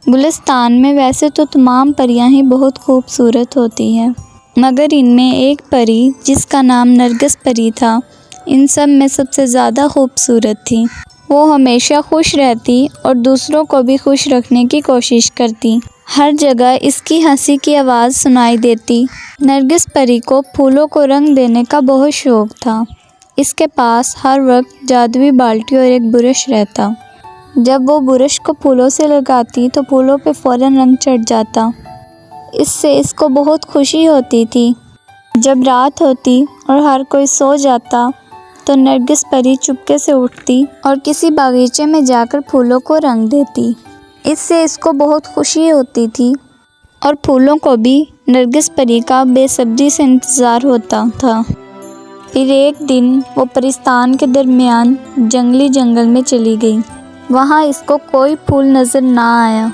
گلستان میں ویسے تو تمام پریاں ہی بہت خوبصورت ہوتی ہیں، مگر ان میں ایک پری جس کا نام نرگس پری تھا ان سب میں سب سے زیادہ خوبصورت تھی۔ وہ ہمیشہ خوش رہتی اور دوسروں کو بھی خوش رکھنے کی کوشش کرتی۔ ہر جگہ اس کی ہنسی کی آواز سنائی دیتی۔ نرگس پری کو پھولوں کو رنگ دینے کا بہت شوق تھا۔ اس کے پاس ہر وقت جادوئی بالٹی اور ایک برش رہتا۔ جب وہ برش کو پھولوں سے لگاتی تو پھولوں پہ فوراً رنگ چڑھ جاتا۔ اس سے اس کو بہت خوشی ہوتی تھی۔ جب رات ہوتی اور ہر کوئی سو جاتا تو نرگس پری چپکے سے اٹھتی اور کسی باغیچے میں جا کر پھولوں کو رنگ دیتی۔ اس سے اس کو بہت خوشی ہوتی تھی اور پھولوں کو بھی نرگس پری کا بے صبری سے انتظار ہوتا تھا۔ پھر ایک دن وہ پرستان کے درمیان جنگلی جنگل میں چلی گئی۔ وہاں اس کو کوئی پھول نظر نہ آیا۔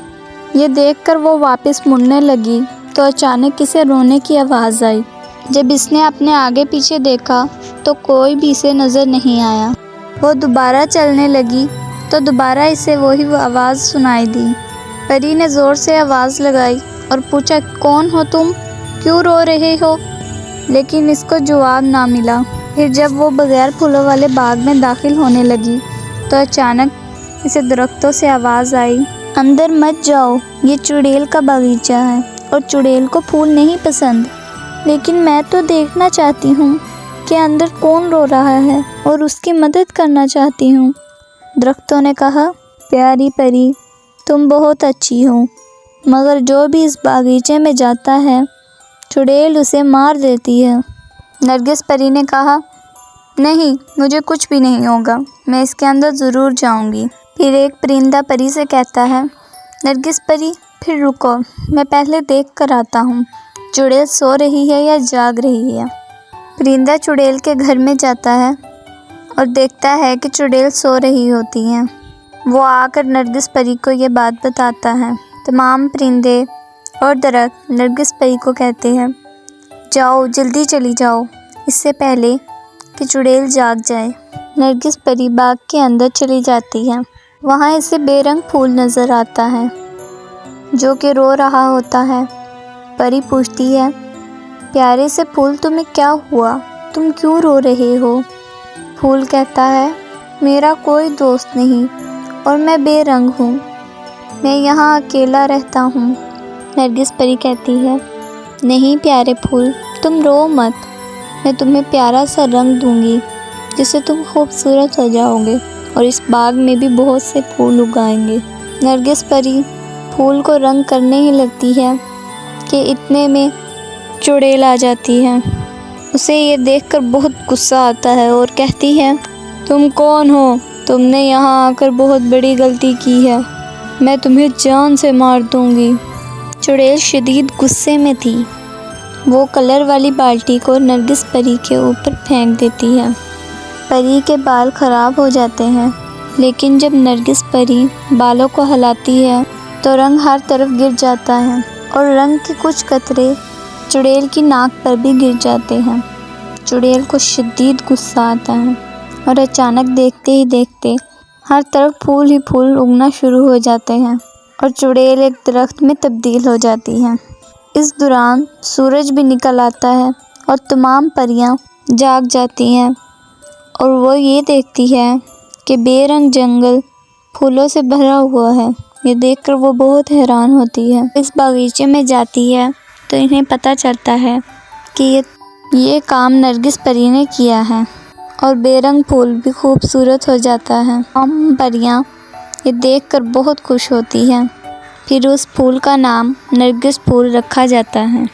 یہ دیکھ کر وہ واپس مڑنے لگی تو اچانک اسے رونے کی آواز آئی۔ جب اس نے اپنے آگے پیچھے دیکھا تو کوئی بھی اسے نظر نہیں آیا۔ وہ دوبارہ چلنے لگی تو دوبارہ اسے وہی آواز سنائی دی۔ پری نے زور سے آواز لگائی اور پوچھا، کون ہو تم؟ کیوں رو رہے ہو؟ لیکن اس کو جواب نہ ملا۔ پھر جب وہ بغیر پھولوں والے باغ میں داخل ہونے لگی تو اچانک اسے درختوں سے آواز آئی، اندر مت جاؤ، یہ چڑیل کا باغیچہ ہے اور چڑیل کو پھول نہیں پسند۔ لیکن میں تو دیکھنا چاہتی ہوں کہ اندر کون رو رہا ہے اور اس کی مدد کرنا چاہتی ہوں۔ درختوں نے کہا، پیاری پری، تم بہت اچھی ہو، مگر جو بھی اس باغیچے میں جاتا ہے چڑیل اسے مار دیتی ہے۔ نرگس پری نے کہا، نہیں، مجھے کچھ بھی نہیں ہوگا، میں اس کے اندر ضرور جاؤں گی۔ پھر ایک پرندہ پری سے کہتا ہے، نرگس پری، پھر رکو، میں پہلے دیکھ کر آتا ہوں چڑیل سو رہی ہے یا جاگ رہی ہے۔ پرندہ چڑیل کے گھر میں جاتا ہے اور دیکھتا ہے کہ چڑیل سو رہی ہوتی ہے۔ وہ آ کر نرگس پری کو یہ بات بتاتا ہے۔ تمام پرندے اور درخت نرگس پری کو کہتے ہیں، جاؤ، جلدی چلی جاؤ، اس سے پہلے کہ چڑیل جاگ جائے۔ نرگس پری باغ کے اندر چلی جاتی ہے۔ وہاں اسے بے رنگ پھول نظر آتا ہے جو کہ رو رہا ہوتا ہے۔ پری پوچھتی ہے، پیارے سے پھول، تمہیں کیا ہوا؟ تم کیوں رو رہے ہو؟ پھول کہتا ہے، میرا کوئی دوست نہیں اور میں بے رنگ ہوں، میں یہاں اکیلا رہتا ہوں۔ نرگس پری کہتی ہے، نہیں پیارے پھول، تم رو مت، میں تمہیں پیارا سا رنگ دوں گی جس سے تم خوبصورت ہو جاؤ گے اور اس باغ میں بھی بہت سے پھول اگائیں گے۔ نرگس پری پھول کو رنگ کرنے ہی لگتی ہے کہ اتنے میں چڑیل آ جاتی ہے۔ اسے یہ دیکھ کر بہت غصہ آتا ہے اور کہتی ہے، تم کون ہو؟ تم نے یہاں آ کر بہت بڑی غلطی کی ہے، میں تمہیں جان سے مار دوں گی۔ چڑیل شدید غصے میں تھی۔ وہ کلر والی بالٹی کو نرگس پری کے اوپر پھینک دیتی ہے۔ پری کے بال خراب ہو جاتے ہیں، لیکن جب نرگس پری بالوں کو ہلاتی ہے تو رنگ ہر طرف گر جاتا ہے اور رنگ کے کچھ قطرے چڑیل کی ناک پر بھی گر جاتے ہیں۔ چڑیل کو شدید غصہ آتا ہے اور اچانک دیکھتے ہی دیکھتے ہر طرف پھول ہی پھول اگنا شروع ہو جاتے ہیں اور چڑیل ایک درخت میں تبدیل ہو جاتی ہے۔ اس دوران سورج بھی نکل آتا ہے اور تمام پریاں جاگ جاتی ہیں اور وہ یہ دیکھتی ہے کہ بے رنگ جنگل پھولوں سے بھرا ہوا ہے۔ یہ دیکھ کر وہ بہت حیران ہوتی ہے۔ اس باغیچے میں جاتی ہے تو انہیں پتہ چلتا ہے کہ یہ کام نرگس پری نے کیا ہے اور بے رنگ پھول بھی خوبصورت ہو جاتا ہے۔ ہم پریاں یہ دیکھ کر بہت خوش ہوتی ہیں۔ پھر اس پھول کا نام نرگس پھول رکھا جاتا ہے۔